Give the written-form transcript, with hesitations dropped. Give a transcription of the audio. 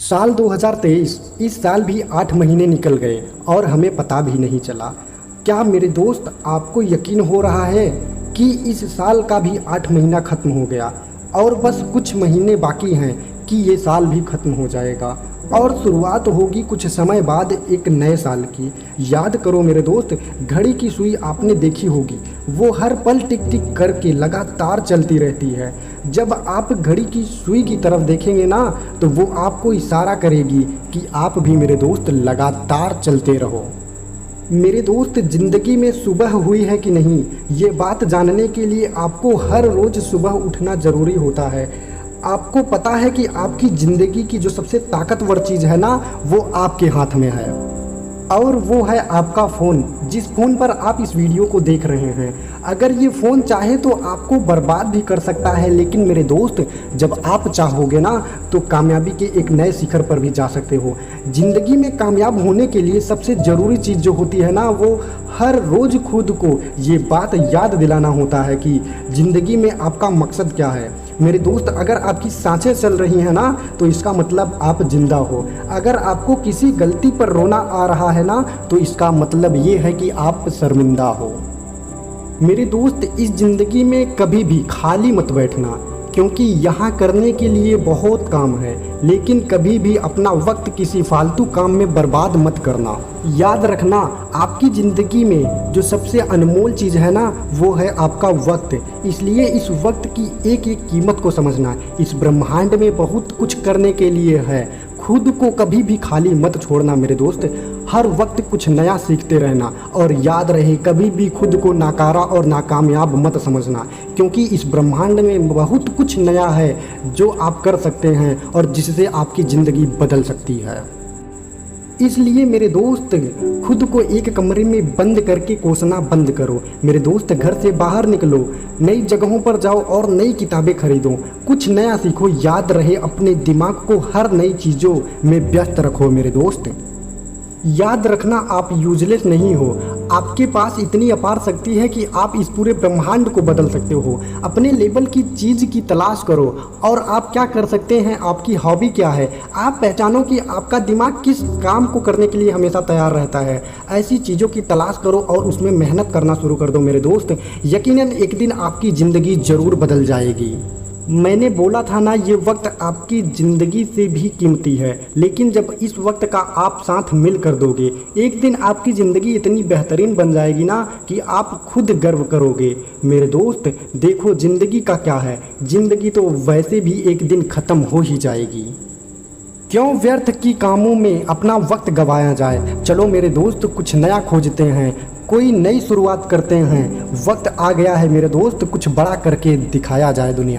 साल 2023 इस साल भी 8 महीने निकल गए और हमें पता भी नहीं चला। क्या मेरे दोस्त आपको यकीन हो रहा है कि इस साल का भी 8 महीना ख़त्म हो गया और बस कुछ महीने बाकी हैं कि ये साल भी ख़त्म हो जाएगा और शुरुआत होगी कुछ समय बाद एक नए साल की। याद करो मेरे दोस्त, घड़ी की सुई आपने देखी होगी, वो हर पल टिक टिक करके लगातार चलती रहती है। जब आप घड़ी की सुई की तरफ देखेंगे ना तो वो आपको इशारा करेगी कि आप भी मेरे दोस्त लगातार चलते रहो। मेरे दोस्त, ज़िंदगी में सुबह हुई है कि नहीं, ये बात जानने के लिए आपको हर रोज़ सुबह उठना ज़रूरी होता है। आपको पता है कि आपकी ज़िंदगी की जो सबसे ताकतवर चीज़ है ना, वो आपके हाथ में है और वो है आपका फ़ोन, जिस फ़ोन पर आप इस वीडियो को देख रहे हैं। अगर ये फ़ोन चाहे तो आपको बर्बाद भी कर सकता है, लेकिन मेरे दोस्त, जब आप चाहोगे ना तो कामयाबी के एक नए शिखर पर भी जा सकते हो। ज़िंदगी में कामयाब होने के लिए सबसे ज़रूरी चीज़ जो होती है ना, वो हर रोज़ खुद को ये बात याद दिलाना होता है कि ज़िंदगी में आपका मकसद क्या है। मेरे दोस्त, अगर आपकी सांसें चल रही हैं ना तो इसका मतलब आप जिंदा हो। अगर आपको किसी गलती पर रोना आ रहा है ना तो इसका मतलब ये है कि आप शर्मिंदा हो। मेरे दोस्त, इस ज़िंदगी में कभी भी खाली मत बैठना, क्योंकि यहाँ करने के लिए बहुत काम है, लेकिन कभी भी अपना वक्त किसी फालतू काम में बर्बाद मत करना। याद रखना, आपकी ज़िंदगी में जो सबसे अनमोल चीज़ है ना, वो है आपका वक्त। इसलिए इस वक्त की एक एक कीमत को समझना। इस ब्रह्मांड में बहुत कुछ करने के लिए है, खुद को कभी भी खाली मत छोड़ना मेरे दोस्त। हर वक्त कुछ नया सीखते रहना और याद रहे, कभी भी खुद को नाकारा और नाकामयाब मत समझना, क्योंकि इस ब्रह्मांड में बहुत कुछ नया है जो आप कर सकते हैं और जिससे आपकी ज़िंदगी बदल सकती है। इसलिए मेरे दोस्त, खुद को एक कमरे में बंद करके कोसना बंद करो। मेरे दोस्त, घर से बाहर निकलो, नई जगहों पर जाओ और नई किताबें खरीदो, कुछ नया सीखो। याद रहे, अपने दिमाग को हर नई चीज़ों में व्यस्त रखो मेरे दोस्त। याद रखना, आप यूजलेस नहीं हो। आपके पास इतनी अपार शक्ति है कि आप इस पूरे ब्रह्मांड को बदल सकते हो। अपने लेवल की चीज़ की तलाश करो और आप क्या कर सकते हैं, आपकी हॉबी क्या है। आप पहचानो कि आपका दिमाग किस काम को करने के लिए हमेशा तैयार रहता है। ऐसी चीज़ों की तलाश करो और उसमें मेहनत करना शुरू कर दो मेरे दोस्त। यकीनन एक दिन आपकी ज़िंदगी ज़रूर बदल जाएगी। मैंने बोला था ना, ये वक्त आपकी ज़िंदगी से भी कीमती है, लेकिन जब इस वक्त का आप साथ मिल कर दोगे, एक दिन आपकी ज़िंदगी इतनी बेहतरीन बन जाएगी ना कि आप खुद गर्व करोगे। मेरे दोस्त देखो, ज़िंदगी का क्या है, ज़िंदगी तो वैसे भी एक दिन ख़त्म हो ही जाएगी। क्यों व्यर्थ की कामों में अपना वक्त गंवाया जाए। चलो मेरे दोस्त, कुछ नया खोजते हैं, कोई नई शुरुआत करते हैं। वक्त आ गया है मेरे दोस्त, कुछ बड़ा करके दिखाया जाए दुनिया।